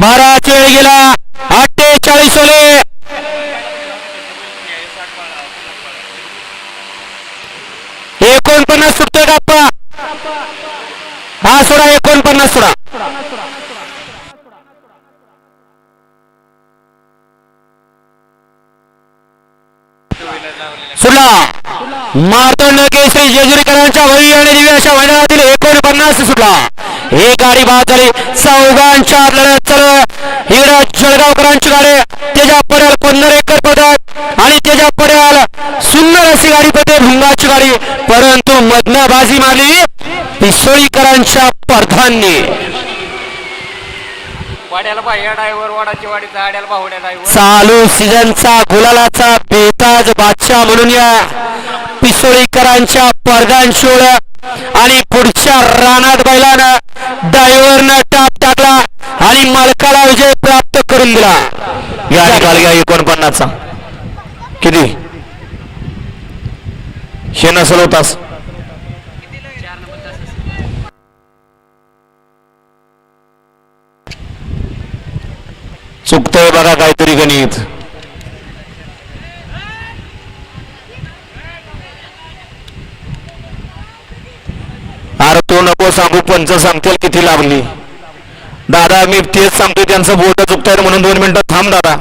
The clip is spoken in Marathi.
बाराच वेळ गेला 48 ओले 49 सुटतोय गप्पा हा सोडा 49 सोडा सुटला मार्तंड केसरी जेजुरीकरांच्या भव्य आणि दिव्य अशा मैदानातील 49 सुटला ही गाडी बाद झाली चौघांच्या लढत चालू युवराज जळगावकरांची गाडी त्याच्या पड्याल 15 एकर पदक आणि त्याच्या पड्याल सुंदर अशी गाडी पडते भुंगाची गाडी परंतु मधनं बाजी मारली पिसोळीकरांच्या पडधांनी चालू सीझनचा गुलालाचा बेताज बादशाह म्हणून या पिसोळीकरांच्या पडद्यांची ओळख आणि पुढच्या रानात बैलानं ड्रायव्हरनं टाप टाकला आणि मालकाला विजय प्राप्त करून दिला या निकाल घ्या 49 चा किती हे नसल होतास चुकतोय बघा काहीतरी गणित अरे तो नको सांगू पंच सांगतील किती लागली दादा मी तेच सांगतोय त्यांचं बोट चुकताय म्हणून 2 मिनिटं थांब दादा